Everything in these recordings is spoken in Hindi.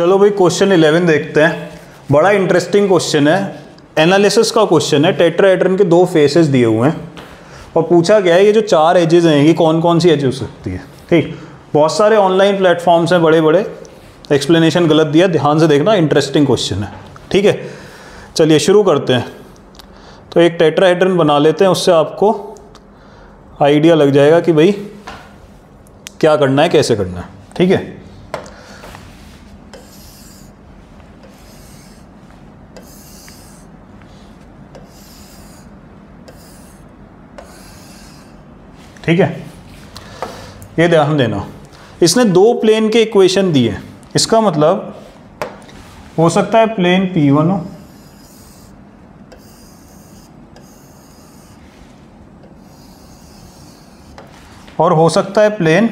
चलो भाई क्वेश्चन 11 देखते हैं। बड़ा इंटरेस्टिंग क्वेश्चन है, एनालिसिस का क्वेश्चन है। टेट्राहेड्रन के दो फेसेस दिए हुए हैं और पूछा गया है ये जो चार एजेस हैं ये कौन कौन सी एज हो सकती है। ठीक, बहुत सारे ऑनलाइन प्लेटफॉर्म्स हैं बड़े बड़े, एक्सप्लेनेशन गलत दिया, ध्यान से देखना, इंटरेस्टिंग क्वेश्चन है। ठीक है, चलिए शुरू करते हैं। तो एक टेट्राहेड्रन बना लेते हैं, उससे आपको आइडिया लग जाएगा कि भाई क्या करना है, कैसे करना है। ठीक है, ठीक है, ये ध्यान देना। इसने दो प्लेन के इक्वेशन दिए, इसका मतलब हो सकता है प्लेन P1 हो और हो सकता है प्लेन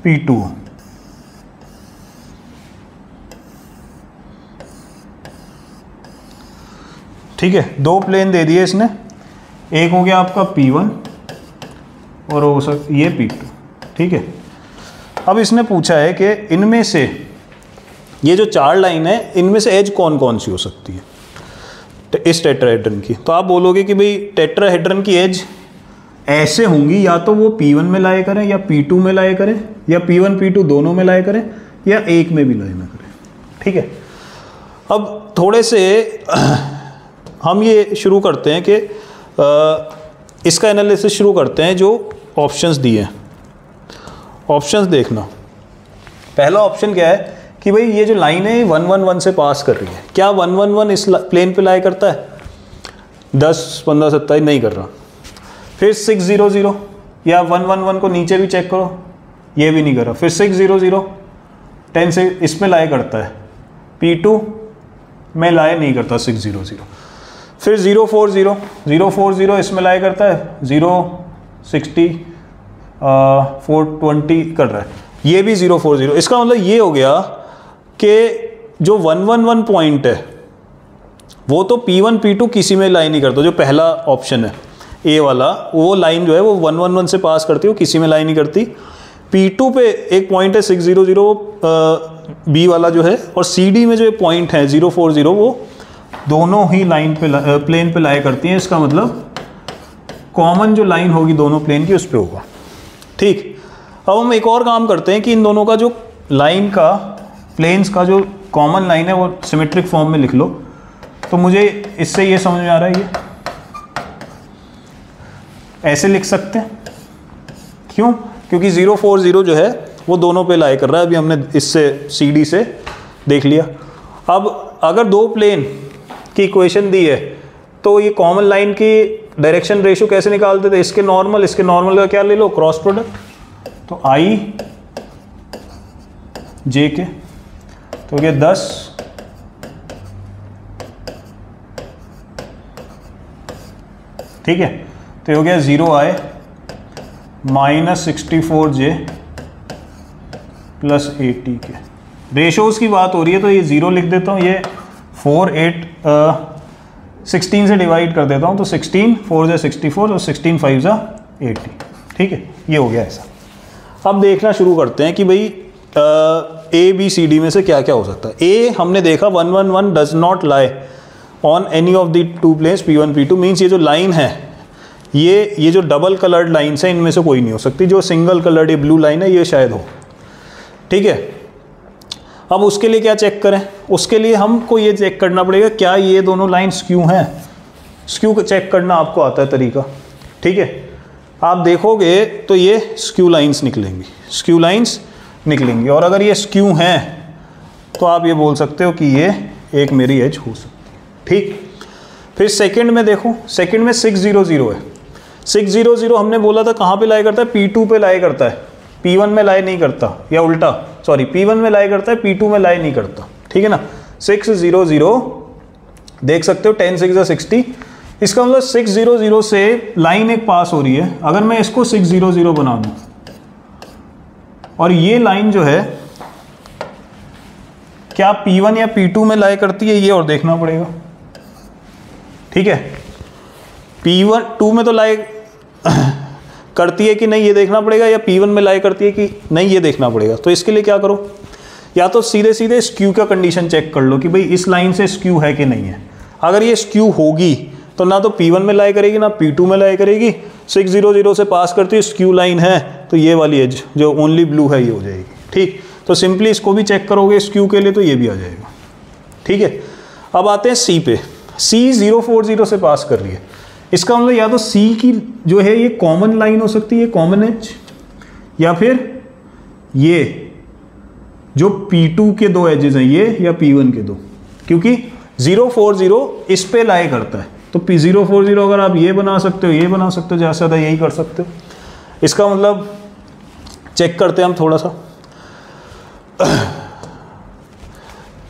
P2 हो। ठीक है, दो प्लेन दे दिए इसने, एक हो गया आपका P1 और हो सकता ये P2। ठीक है, अब इसने पूछा है कि इनमें से ये जो चार लाइन है इनमें से एज कौन कौन सी हो सकती है इस टेट्राहेड्रन की। तो आप बोलोगे कि भाई टेट्राहेड्रन की एज ऐसे होंगी, या तो वो P1 में लाए करें या P2 में लाए करें या P1 P2 दोनों में लाए करें या एक में भी लाए ना करें। ठीक है, अब थोड़े से हम ये शुरू करते हैं कि इसका एनालिसिस शुरू करते हैं। जो ऑप्शंस दिए हैं, ऑप्शंस देखना। पहला ऑप्शन क्या है कि भाई ये जो लाइन है 1 1 1 से पास कर रही है, क्या 1 1 1 इस प्लेन पे लाए करता है? 10 15 27 नहीं कर रहा। फिर 6 0 0 या 1 1 1 को नीचे भी चेक करो, ये भी नहीं कर रहा। फिर 6 0 0 10 से इसमें लाए करता है, P2 में लाए नहीं करता 6 0 0। फिर 0 4 0 0 4 0 इसमें लाए करता है, 0 60 4 20 कर रहा है, ये भी 0 4 0। इसका मतलब ये हो गया कि जो 1 1 1 पॉइंट है वो तो P1 P2 किसी में लाइन नहीं करता। जो पहला ऑप्शन है ए वाला, वो लाइन जो है वो 1 1 1 से पास करती है, वो किसी में लाइन नहीं करती। P2 पे एक पॉइंट है 6 0 0 बी वाला जो है, और CD में जो पॉइंट है 0 4 0 वो दोनों ही लाइन पे प्लेन पे लाए करती हैं। इसका मतलब कॉमन जो लाइन होगी दोनों प्लेन की उस पे होगा। ठीक, अब हम एक और काम करते हैं कि इन दोनों का जो लाइन का प्लेन्स का जो कॉमन लाइन है वो सिमेट्रिक फॉर्म में लिख लो। तो मुझे इससे ये समझ में आ रहा है, ये ऐसे लिख सकते हैं। क्यों? क्योंकि 0 4 0 जो है वो दोनों पे लाए कर रहा है। अभी हमने इससे CD से देख लिया। अब अगर दो प्लेन की इक्वेशन दी है तो ये कॉमन लाइन की डायरेक्शन रेशियो कैसे निकालते थे? इसके नॉर्मल का क्या ले लो, क्रॉस प्रोडक्ट। तो I J के तो ये 10 ठीक है, तो हो गया 0I माइनस 64J प्लस 80 के। रेशोज़ की बात हो रही है तो ये 0 लिख देता हूँ, ये 4 8 16 से डिवाइड कर देता हूँ, तो 16 4 जा 64 और 16 5 जा 80। ठीक है, ये हो गया ऐसा। अब देखना शुरू करते हैं कि भाई ABCD में से क्या क्या हो सकता है। A हमने देखा 1 1 1 does not lie on any of the two planes P1 P2। Means ये जो लाइन है ये जो डबल कलर्ड लाइन्स हैं इनमें से कोई नहीं हो सकती। जो सिंगल कलर्ड ये ब्लू लाइन है ये शायद हो। ठीक है, अब उसके लिए क्या चेक करें? उसके लिए हमको ये चेक करना पड़ेगा क्या ये दोनों लाइन स्क्यू हैं। स्क्यू चेक करना आपको आता है तरीका। ठीक है, आप देखोगे तो ये स्क्यू लाइंस निकलेंगी, स्क्यू लाइंस निकलेंगी। और अगर ये स्क्यू हैं तो आप ये बोल सकते हो कि ये एक मेरी एज हो सकती है। ठीक, फिर सेकंड में देखो, सेकंड में 6 0 0 है। 6 0 0 हमने बोला था कहाँ पे लाए करता है? P2 पे लाए करता है, P1 में लाए नहीं करता, या उल्टा सॉरी P1 में लाए करता है, P2 में लाए नहीं करता। ठीक है ना, 6 0 0 देख सकते हो, 10 6 60। इसका मतलब 6 0 0 से लाइन एक पास हो रही है। अगर मैं इसको 6 0 0 बना दूं और ये लाइन जो है क्या P1 या P2 में लाए करती है, ये और देखना पड़ेगा। ठीक है, P1 2 में तो लाए करती है कि नहीं ये देखना पड़ेगा, या P1 में लाई करती है कि नहीं ये देखना पड़ेगा। तो इसके लिए क्या करो, या तो सीधे सीधे स्क्यू का कंडीशन चेक कर लो कि भाई इस लाइन से स्क्यू है कि नहीं है। अगर ये स्क्यू होगी तो ना तो P1 में लाई करेगी ना P2 में लाई करेगी। 600 से पास करती है, स्क्यू लाइन है तो ये वाली एज जो ओनली ब्लू है ये हो जाएगी। ठीक, तो सिंपली इसको भी चेक करोगे स्क्यू के लिए तो ये भी आ जाएगा। ठीक है, अब आते हैं C पे। C 040 से पास कर रही है, इसका मतलब या तो C की जो है ये कॉमन लाइन हो सकती है, कॉमन एज, या फिर ये जो P2 के दो एजेस हैं ये, या P1 के दो, क्योंकि 040 इस पे लाई करता है। तो P040 अगर आप ये बना सकते हो, ये बना सकते हो, ज़्यादा से ज़्यादा यही कर सकते हो। इसका मतलब चेक करते हैं हम थोड़ा सा।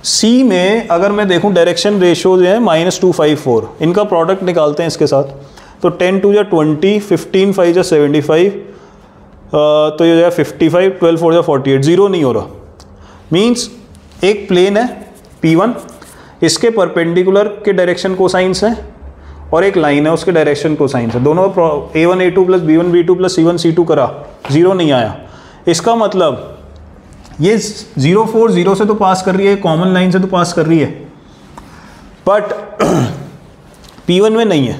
C में अगर मैं देखूं डायरेक्शन रेशियो जो है -254, इनका प्रोडक्ट निकालते हैं इसके साथ। तो 10 2 20, 15 5 75, तो ये जो है 55, 12 4 48, जीरो नहीं हो रहा। मीन्स एक प्लेन है P1, इसके परपेंडिकुलर के डायरेक्शन कोसाइंस है और एक लाइन है उसके डायरेक्शन कोसाइंस है। दोनों A1 A2 plus B1 B2 plus C1 C2 करा, जीरो नहीं आया। इसका मतलब ये 040 से तो पास कर रही है, कॉमन लाइन से तो पास कर रही है, बट P1 में नहीं है।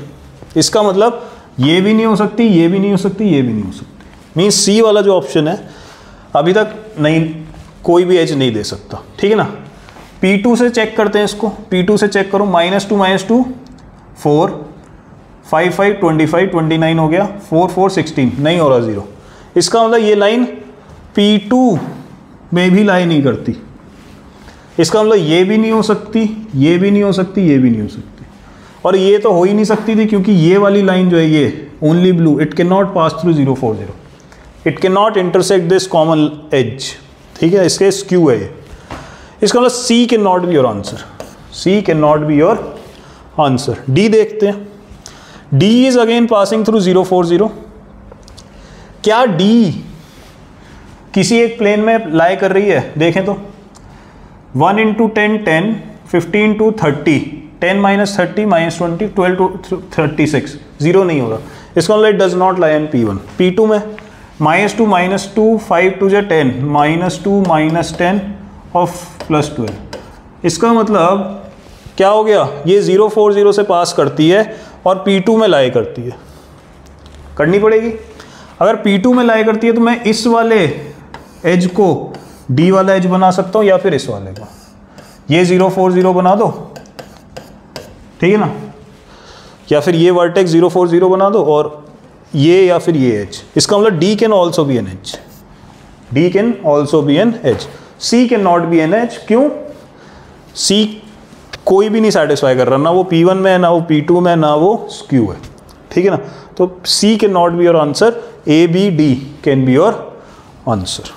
इसका मतलब ये भी नहीं हो सकती, ये भी नहीं हो सकती, ये भी नहीं हो सकती। मीन्स C वाला जो ऑप्शन है अभी तक नहीं, कोई भी एज नहीं दे सकता। ठीक है ना। P2 से चेक करते हैं इसको। P2 से चेक करो, -2 4, 5 5 25 29 हो गया, 4 4 16, नहीं हो रहा जीरो। इसका मतलब ये लाइन P2 में भी लाई नहीं करती। इसका मतलब ये भी नहीं हो सकती, ये भी नहीं हो सकती, ये भी नहीं हो सकती, और ये तो हो ही नहीं सकती थी क्योंकि ये वाली लाइन जो है ये only blue, it can not pass through 040, it can not intersect this common edge. ठीक है, इसके स्क्यू है ये। इसका मतलब C can not be your answer, C can not be your answer. D देखते हैं। D is again passing through 040। क्या D किसी एक प्लेन में लाई कर रही है? देखें तो 1 × 10 10, 15 to 30, 10 - 30 -20, 12 to 36, जीरो नहीं हो रहा। इसका मतलब does not lie in P1। P2 में -2 -2, 5 2 10, -2 -10 और +12। इसका मतलब क्या हो गया, ये 040 से पास करती है और P2 में लाई करती है, करनी पड़ेगी। अगर P2 में लाई करती है तो मैं इस वाले एज को D वाला एज बना सकता हूँ या फिर इस वाले को, ये 040 बना दो, ठीक है ना, या फिर ये वर्टेक्स 040 बना दो और ये या फिर ये एज। इसका मतलब D can also be an edge, D can also be an edge, C can not be an edge. क्यों? C कोई भी नहीं सेटिस्फाई कर रहा, ना वो P1 में है, ना वो P2 में, ना वो स्क्यू है। ठीक है ना, तो C can not be your answer, A B D can be your answer.